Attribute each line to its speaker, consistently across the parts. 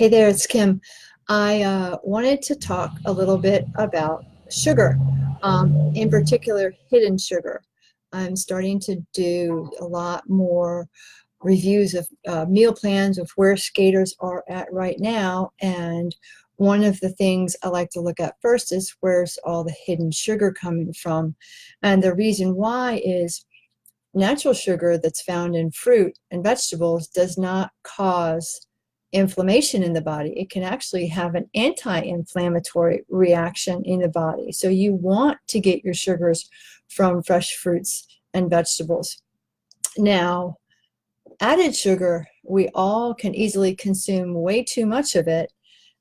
Speaker 1: Hey there, it's Kim. I wanted to talk a little bit about sugar, in particular hidden sugar. I'm starting to do a lot more reviews of meal plans of where skaters are at right now. And one of the things I like to look at first is where's all the hidden sugar coming from. And the reason why is natural sugar that's found in fruit and vegetables does not cause inflammation in the body. It can actually have an anti-inflammatory reaction in the body. So you want to get your sugars from fresh fruits and vegetables. Now, added sugar, we all can easily consume way too much of it.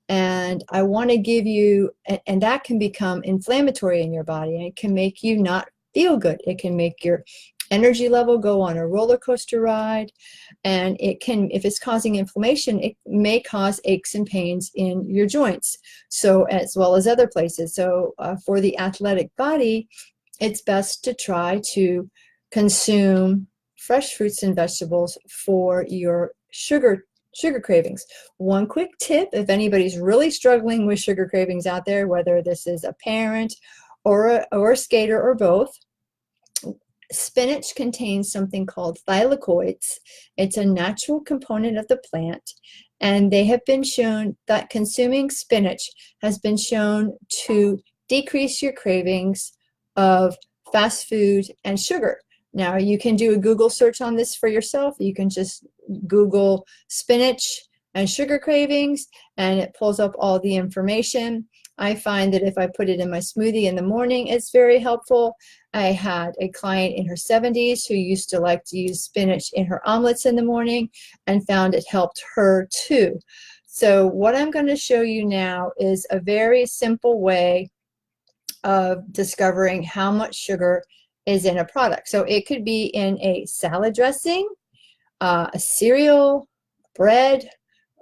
Speaker 1: And I want to give you, and that can become inflammatory in your body, and it can make you not feel good. It can make your energy level go on a roller coaster ride, and it can, if it's causing inflammation, it may cause aches and pains in your joints, so as well as other places. So for the athletic body, it's best to try to consume fresh fruits and vegetables for your sugar cravings. One quick tip, if anybody's really struggling with sugar cravings out there, whether this is a parent or a skater or both, spinach contains something called thylakoids. It's a natural component of the plant, and they have been shown that consuming spinach has been shown to decrease your cravings of fast food and sugar. Now, you can do a Google search on this for yourself. You can just Google spinach and sugar cravings, and it pulls up all the information. I find that if I put it in my smoothie in the morning, it's very helpful. I had a client in her 70s who used to like to use spinach in her omelets in the morning and found it helped her too. So what I'm going to show you now is a very simple way of discovering how much sugar is in a product. So it could be in a salad dressing, a cereal, bread.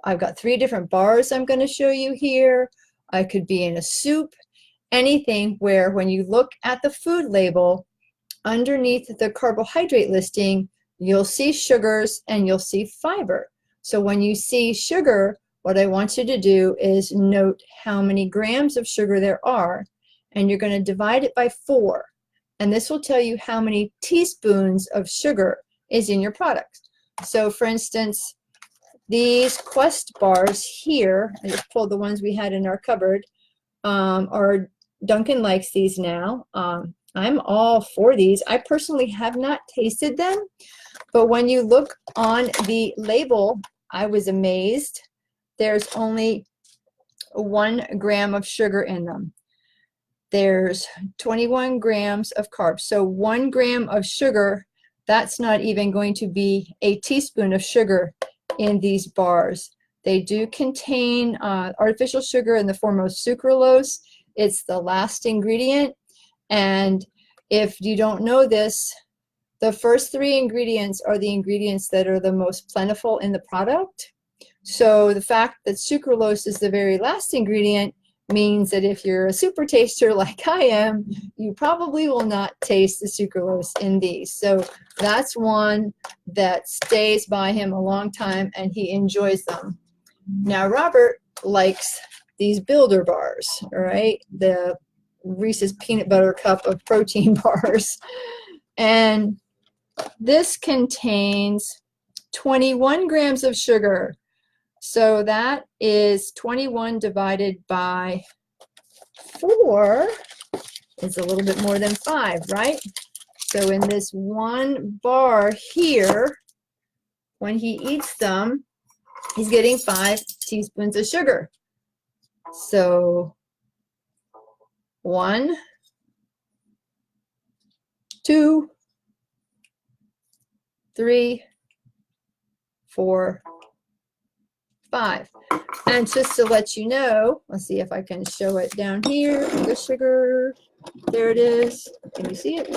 Speaker 1: I've got 3 different bars I'm going to show you here. I could be in a soup, anything where when you look at the food label, underneath the carbohydrate listing, you'll see sugars and you'll see fiber. So when you see sugar, what I want you to do is note how many grams of sugar there are, and you're going to divide it by 4. And this will tell you how many teaspoons of sugar is in your product. So for instance, these Quest bars here, I just pulled the ones we had in our cupboard, are Duncan likes these now. I'm all for these. I personally have not tasted them, but when you look on the label, I was amazed. There's only 1 gram of sugar in them. There's 21 grams of carbs. So 1 gram of sugar, that's not even going to be a teaspoon of sugar in these bars. They do contain artificial sugar in the form of sucralose. It's the last ingredient. And if you don't know this, the first 3 ingredients are the ingredients that are the most plentiful in the product. So the fact that sucralose is the very last ingredient means that if you're a super taster like I am, you probably will not taste the sucralose in these. So that's one that stays by him a long time, and he enjoys them. Now, Robert likes these Builder bars, all right? The Reese's Peanut Butter Cup of protein bars. And this contains 21 grams of sugar. So that is 21 divided by 4 is a little bit more than 5, right? So in this 1 bar here, when he eats them, he's getting 5 teaspoons of sugar. So 1, 2, 3, 4, 5. And just to let you know, let's see if I can show it down here, the sugar, there it is. Can you see it?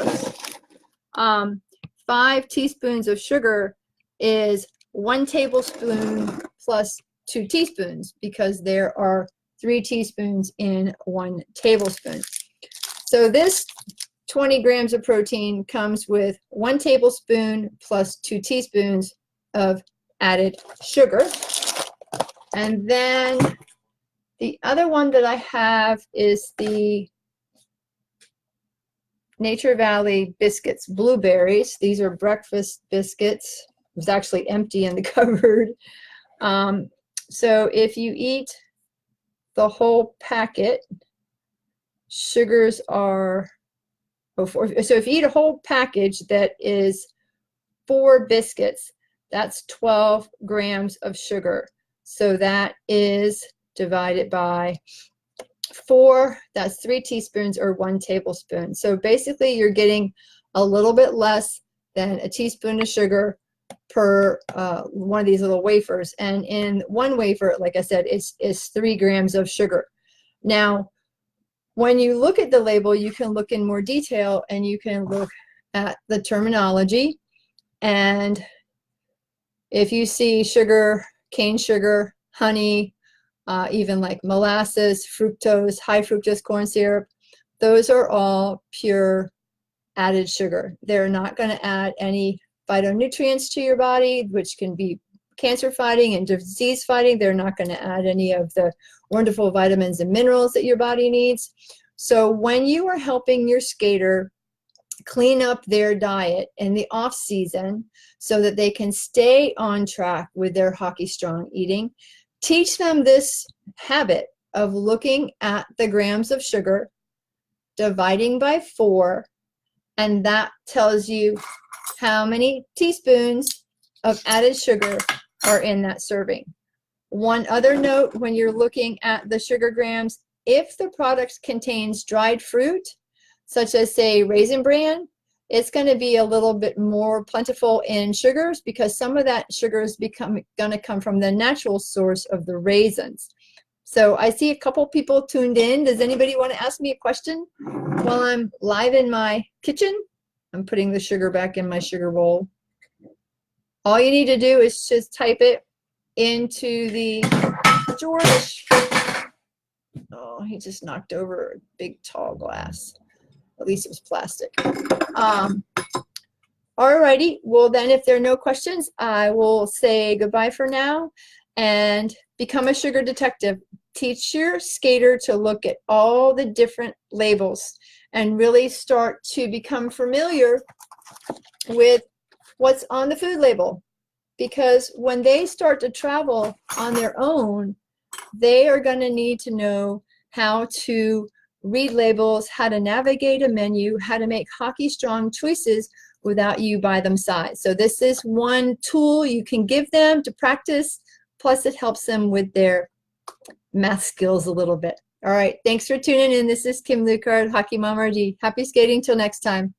Speaker 1: 5 teaspoons of sugar is 1 tablespoon plus 2 teaspoons, because there are 3 teaspoons in 1 tablespoon. So this 20 grams of protein comes with 1 tablespoon plus 2 teaspoons of added sugar. And then the other one that I have is the Nature Valley biscuits, blueberries. These are breakfast biscuits. It was actually empty in the cupboard. So if you eat the whole packet, sugars are, so if you eat a whole package that is 4 biscuits, that's 12 grams of sugar. So that is divided by 4, that's 3 teaspoons or 1 tablespoon. So basically you're getting a little bit less than a teaspoon of sugar per one of these little wafers. And in one wafer, like I said, is 3 grams of sugar. Now, when you look at the label, you can look in more detail and you can look at the terminology. And if you see sugar, cane sugar, honey, even like molasses, fructose, high fructose corn syrup, those are all pure added sugar. They're not going to add any phytonutrients to your body, which can be cancer fighting and disease fighting. They're not going to add any of the wonderful vitamins and minerals that your body needs. So when you are helping your skater clean up their diet in the off season so that they can stay on track with their Hockey Strong eating, teach them this habit of looking at the grams of sugar, dividing by 4, and that tells you how many teaspoons of added sugar are in that serving. One other note when you're looking at the sugar grams, if the product contains dried fruit, such as say Raisin Bran, it's going to be a little bit more plentiful in sugars because some of that sugar is going to come from the natural source of the raisins. So I see a couple people tuned in. Does anybody want to ask me a question while I'm live in my kitchen? I'm putting the sugar back in my sugar bowl. All you need to do is just type it into the George. Oh, he just knocked over a big tall glass. At least it was plastic. Alrighty, well then if there are no questions, I will say goodbye for now and become a sugar detective. Teach your skater to look at all the different labels and really start to become familiar with what's on the food label. Because when they start to travel on their own, they are going to need to know how to read labels, how to navigate a menu, how to make Hockey Strong choices without you by their side. So this is one tool you can give them to practice, plus it helps them with their math skills a little bit. All right, thanks for tuning in. This is Kim Lucard, Hockey Mom RD. Happy skating till next time.